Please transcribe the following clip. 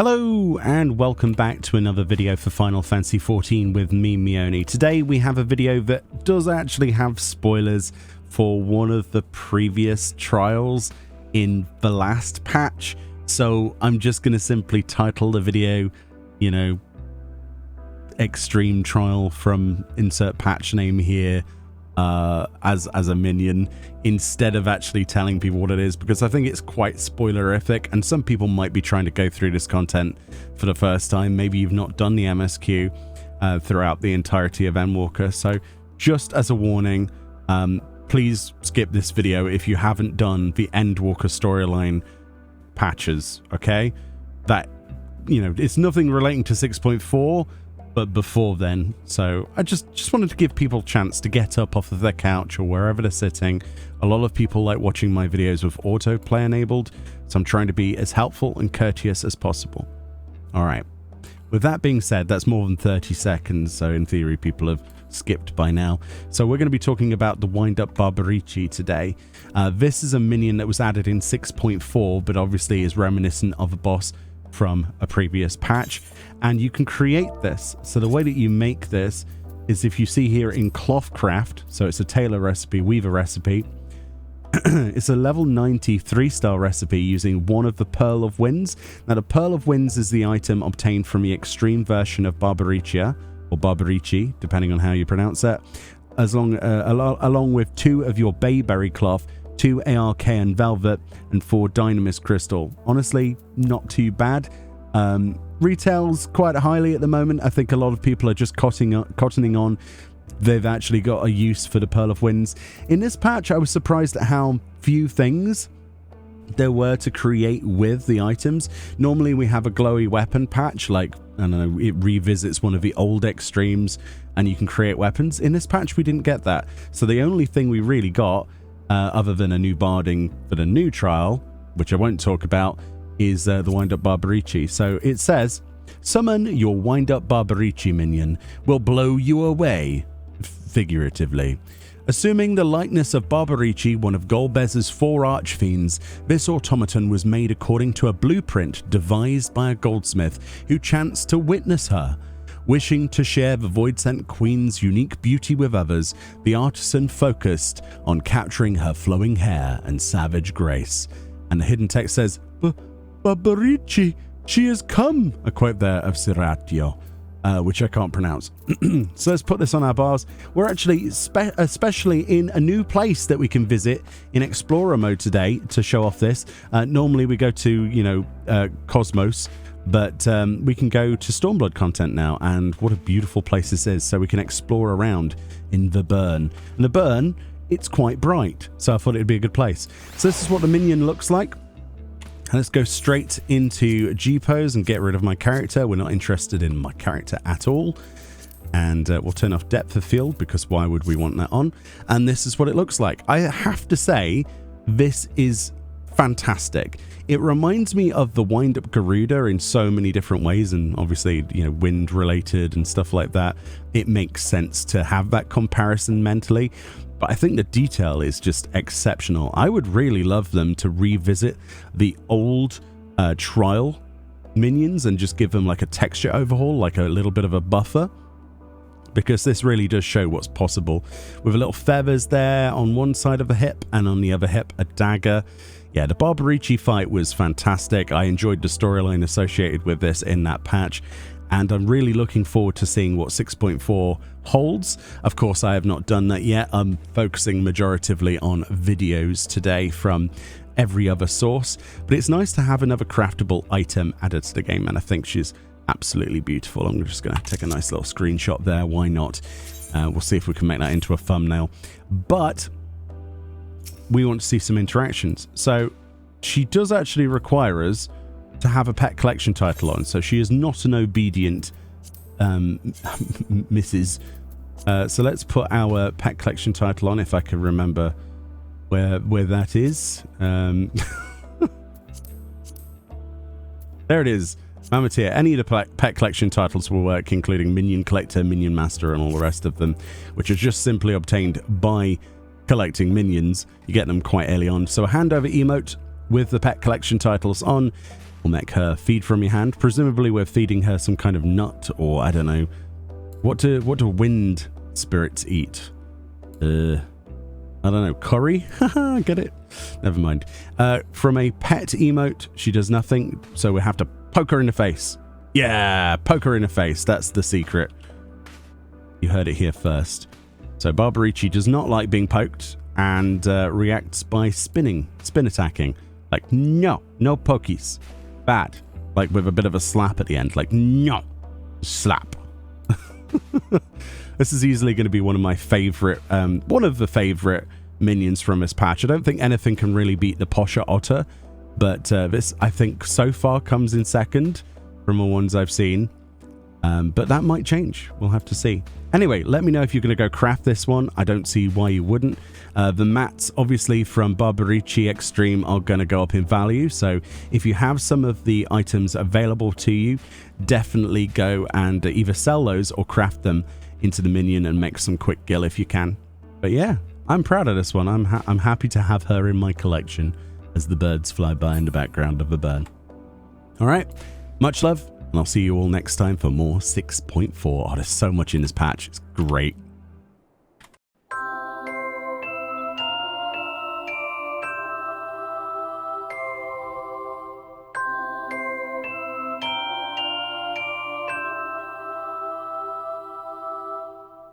Hello and welcome back to another video for Final Fantasy XIV with me, Meoni. Today we have a video that does actually have spoilers for one of the previous trials in the last patch. So I'm just going to simply title the video, you know, Extreme Trial from insert patch name here as a minion, instead of actually telling people what it is, because I think it's quite spoilerific and some people might be trying to go through this content for the first time. Maybe you've not done the MSQ throughout the entirety of Endwalker. So just as a warning, please skip this video if you haven't done the Endwalker storyline patches, okay? That, you know, it's nothing relating to 6.4, but before then. So I just wanted to give people a chance to get up off of their couch or wherever they're sitting. A lot of people like watching my videos with autoplay enabled, so I'm trying to be as helpful and courteous as possible. All right, with that being said, that's more than 30 seconds, so in theory people have skipped by now. So we're going to be talking about the wind-up Barbarici today. This is a minion that was added in 6.4, but obviously is reminiscent of a boss from a previous patch, and you can create this. So the way that you make this is, if you see here in Clothcraft, so it's a tailor recipe, weaver recipe, it's a level 90 3-star recipe using one of the Pearl of Winds. Now the Pearl of Winds is the item obtained from the extreme version of Barbaricia, or Barbarici, depending on how you pronounce it, along with 2 of your Bayberry cloth, 2 ARK and Velvet, and 4 Dynamis Crystal. Honestly, not too bad. Retails quite highly at the moment. I think a lot of people are just cottoning on. They've actually got a use for the Pearl of Winds. In this patch, I was surprised at how few things there were to create with the items. Normally we have a glowy weapon patch, like, I don't know, it revisits one of the old extremes and you can create weapons. In this patch we didn't get that. So the only thing we really got, other than a new barding for the new trial, which I won't talk about, is the wind-up Barbarici. So it says, summon your wind-up Barbarici minion, will blow you away, figuratively. Assuming the likeness of Barbarici, one of Golbez's 4 archfiends, this automaton was made according to a blueprint devised by a goldsmith who chanced to witness her. Wishing to share the Voidsent Queen's unique beauty with others, the artisan focused on capturing her flowing hair and savage grace. And the hidden text says, Barbarici, she has come, a quote there of Siratio, which I can't pronounce. So let's put this on our bars. We're actually especially in a new place that we can visit in Explorer mode today to show off this. Normally we go to, you know, Cosmos, but we can go to Stormblood content now, and what a beautiful place this is. So we can explore around in the Burn. And the Burn, it's quite bright, so I thought it'd be a good place. So this is what the minion looks like. And let's go straight into G-pose and get rid of my character. We're not interested in my character at all. And we'll turn off depth of field, because why would we want that on? And this is what it looks like. I have to say, this is fantastic. It reminds me of the wind-up Garuda in so many different ways, and obviously, you know, wind related and stuff like that. It makes sense to have that comparison mentally, but I think the detail is just exceptional. I would really love them to revisit the old trial minions and just give them like a texture overhaul, like a little bit of a buffer, because this really does show what's possible. With a little feathers there on one side of the hip, and on the other hip a dagger. Yeah, the Barbarici fight was fantastic. I enjoyed the storyline associated with this in that patch, and I'm really looking forward to seeing what 6.4 holds. Of course, I have not done that yet. I'm focusing majoritively on videos today from every other source, but it's nice to have another craftable item added to the game, and I think she's absolutely beautiful. I'm just going to take a nice little screenshot there. Why not? We'll see if we can make that into a thumbnail. But we want to see some interactions. So she does actually require us to have a pet collection title on. So she is not an obedient Mrs. So let's put our pet collection title on, if I can remember where that is. There it is. Mamatir. Any of the pet collection titles will work, including Minion Collector, Minion Master, and all the rest of them, which are just simply obtained by collecting minions. You get them quite early on. So a handover emote with the pet collection titles on will We'll make her feed from your hand. Presumably we're feeding her some kind of nut, or I don't know. What do wind spirits eat? I don't know. Curry? Haha, get it? Never mind. From a pet emote, she does nothing, so we have to poke her in the face. Yeah, poke her in the face. That's the secret. You heard it here first. So Barbarici does not like being poked and reacts by spin attacking. Like, no pokies. Bad. Like with a bit of a slap at the end. Like, no. Slap. This is easily going to be one of my favorite, one of the favorite minions from this patch. I don't think anything can really beat the Posher Otter, but this, I think, so far comes in second from the ones I've seen. But that might change. We'll have to see. Anyway, let me know if you're going to go craft this one. I don't see why you wouldn't. The mats, obviously, from Barbarici Extreme are going to go up in value. So if you have some of the items available to you, definitely go and either sell those or craft them into the minion and make some quick gil if you can. But yeah, I'm proud of this one. I'm happy to have her in my collection as the birds fly by in the background of the bird. All right, much love. And I'll see you all next time for more 6.4. Oh, there's so much in this patch. It's great.